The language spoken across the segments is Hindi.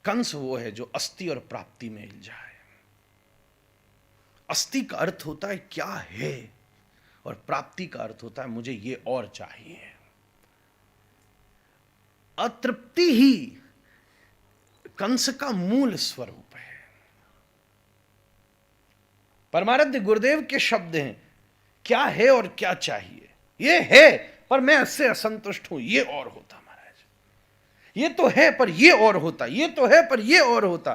कंस वो है जो अस्ति और प्राप्ति में इल्झा है। अस्ति का अर्थ होता है क्या है, और प्राप्ति का अर्थ होता है मुझे ये और चाहिए। अतृप्ति ही कंस का मूल स्वरूप है। परमाराध्य गुरुदेव के शब्द हैं, क्या है और क्या चाहिए। ये है पर मैं इससे असंतुष्ट हूं, ये और होता महाराज। ये तो है पर ये और होता, ये तो है पर ये और होता।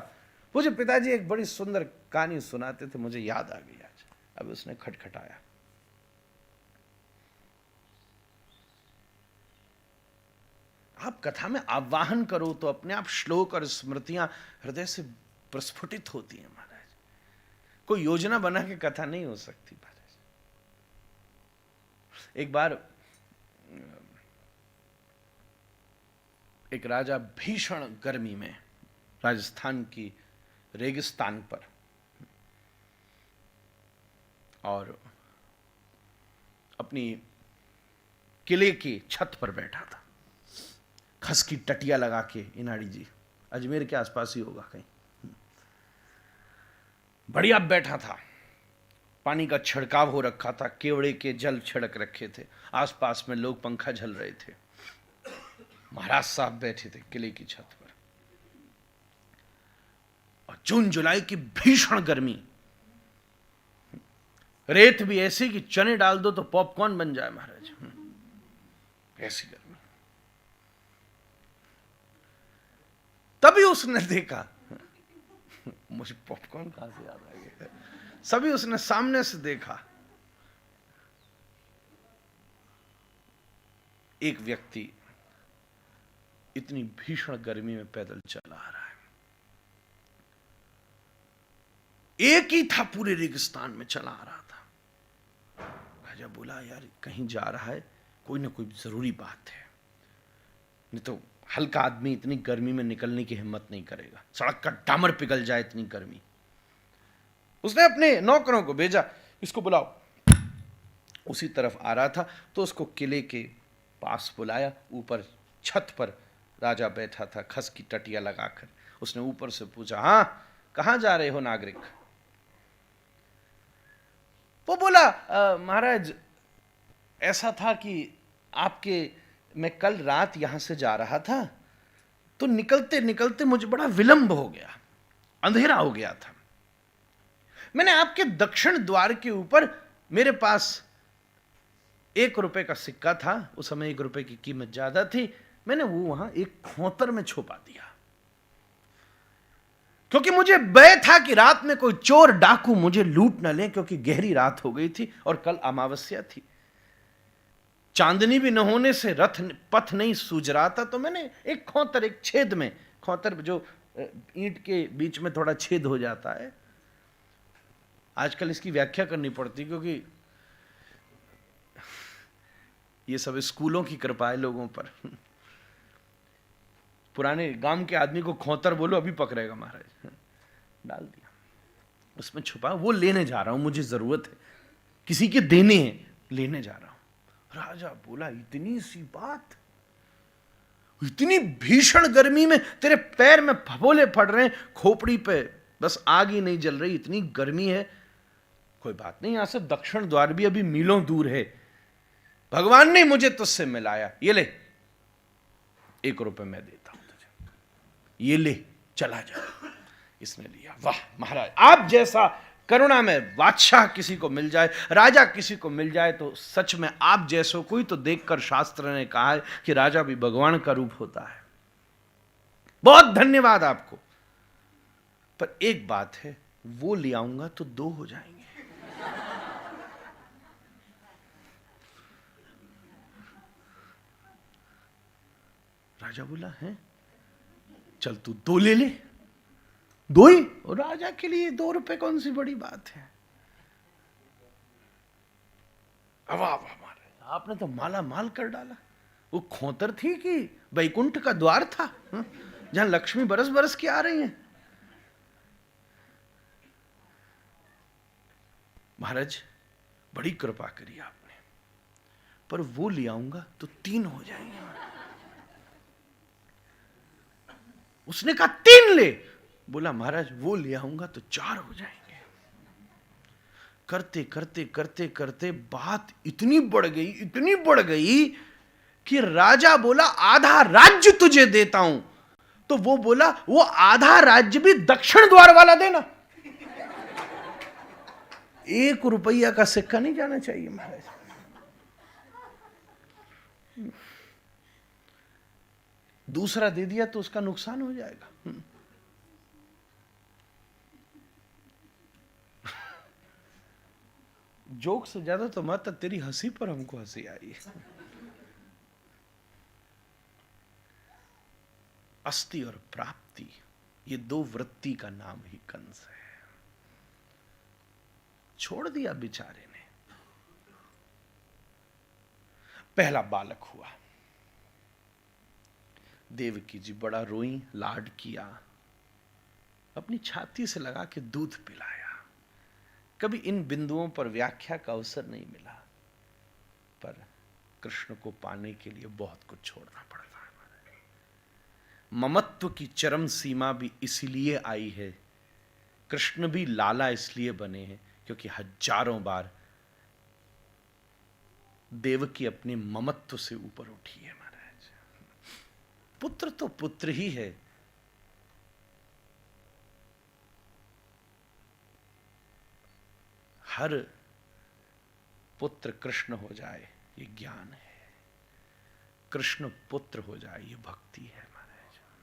मुझे पिताजी एक बड़ी सुंदर कहानी सुनाते थे, मुझे याद आ गई आज, अब उसने खटखटाया। आप कथा में आवाहन करो तो अपने आप श्लोक और स्मृतियां हृदय से प्रस्फुटित होती हैं महाराज। कोई योजना बना के कथा नहीं हो सकती महाराज। एक बार एक राजा भीषण गर्मी में राजस्थान की रेगिस्तान पर और अपनी किले की छत पर बैठा था, खस की टटिया लगा के। इनाड़ी जी अजमेर के आसपास ही होगा कहीं। बढ़िया बैठा था, पानी का छिड़काव हो रखा था, केवड़े के जल छिड़क रखे थे, आसपास में लोग पंखा झल रहे थे। महाराज साहब बैठे थे किले की छत पर, और जून जुलाई की भीषण गर्मी, रेत भी ऐसी कि चने डाल दो तो पॉपकॉर्न बन जाए महाराज, ऐसी गर्मी। तभी उसने देखा, मुझे पॉपकॉर्न कहां से याद आ गया, सभी उसने सामने से देखा, एक व्यक्ति इतनी भीषण गर्मी में पैदल चला आ रहा है। एक ही था पूरे रेगिस्तान में चला आ रहा था। राजा बोला यार कहीं जा रहा है, कोई ना कोई जरूरी बात है, नहीं तो हल्का आदमी इतनी गर्मी में निकलने की हिम्मत नहीं करेगा, सड़क का डामर पिघल जाए इतनी गर्मी। उसने अपने नौकरों को भेजा, इसको बुलाओ। उसी तरफ आ रहा था तो उसको किले के पास बुलाया। ऊपर छत पर राजा बैठा था, खस की टटिया लगाकर। उसने ऊपर से पूछा, हां कहां जा रहे हो नागरिक? वो बोला महाराज ऐसा था कि मैं कल रात यहां से जा रहा था, तो निकलते निकलते मुझे बड़ा विलंब हो गया, अंधेरा हो गया था। मैंने आपके दक्षिण द्वार के ऊपर, मेरे पास 1 रुपए का सिक्का था, उस समय 1 रुपए की कीमत ज्यादा थी, मैंने वो वहां एक खोतर में छुपा दिया, क्योंकि मुझे भय था कि रात में कोई चोर डाकू मुझे लूट न ले, क्योंकि गहरी रात हो गई थी और कल अमावस्या थी, चांदनी भी न होने से रथ पथ नहीं सूझ रहा था। तो मैंने एक खोतर, एक छेद में, खोतर जो ईंट के बीच में थोड़ा छेद हो जाता है, आजकल इसकी व्याख्या करनी पड़ती क्योंकि ये सब स्कूलों की कृपा है लोगों पर। पुराने गांव के आदमी को खोतर बोलो अभी पकड़ेगा महाराज। डाल दिया, उसमें छुपा, वो लेने जा रहा हूं, मुझे जरूरत है, किसी के देने हैं, लेने जा रहा हूं। राजा बोला इतनी सी बात, इतनी भीषण गर्मी में तेरे पैर में फफोले पड़ रहे हैं, खोपड़ी पे बस आग ही नहीं जल रही, इतनी गर्मी है। कोई बात नहीं, यहां से दक्षिण द्वार भी अभी मीलों दूर है, भगवान ने मुझे तुझसे मिलाया, ये ले 1 रुपए मैं देता हूं तुझे, ये ले चला जा। इसने लिया। वाह महाराज, आप जैसा करुणा में बादशाह किसी को मिल जाए, राजा किसी को मिल जाए, तो सच में आप जैसो कोई तो देखकर शास्त्र ने कहा है कि राजा भी भगवान का रूप होता है। बहुत धन्यवाद आपको, पर एक बात है, वो ले आऊंगा तो 2 हो जाएंगे। राजा बोला है, चल तू 2 ले ले, 2 ही, और राजा के लिए 2 रुपए कौन सी बड़ी बात है। वाह वाह, आपने तो माला माल कर डाला। वो खोतर थी कि वैकुंठ का द्वार था, जहां लक्ष्मी बरस बरस के आ रही हैं। महाराज बड़ी कृपा करी आपने, पर वो ले आऊंगा तो 3 हो जाएंगे। उसने कहा 3 ले। बोला महाराज वो ले आऊंगा तो 4 हो जाएंगे। करते करते करते करते बात इतनी बढ़ गई कि राजा बोला आधा राज्य तुझे देता हूं। तो वो बोला वो आधा राज्य भी दक्षिण द्वार वाला देना। 1 रुपया का सिक्का नहीं जाना चाहिए महाराज। दूसरा दे दिया तो उसका नुकसान हो जाएगा। जोक से ज्यादा तो मत, तेरी हंसी पर हमको हंसी आई है। अस्ति और प्राप्ति, ये 2 वृत्ति का नाम ही कंस है। छोड़ दिया बेचारे ने। पहला बालक हुआ, देवकी जी बड़ा रोई, लाड किया, अपनी छाती से लगा के दूध पिलाया। कभी इन बिंदुओं पर व्याख्या का अवसर नहीं मिला, पर कृष्ण को पाने के लिए बहुत कुछ छोड़ना पड़ता है। ममत्व की चरम सीमा भी इसीलिए आई है। कृष्ण भी लाला इसलिए बने हैं क्योंकि हजारों बार देवकी अपने ममत्व से ऊपर उठी है महाराज। पुत्र तो पुत्र ही है, हर पुत्र कृष्ण हो जाए ये ज्ञान है, कृष्ण पुत्र हो जाए ये भक्ति है।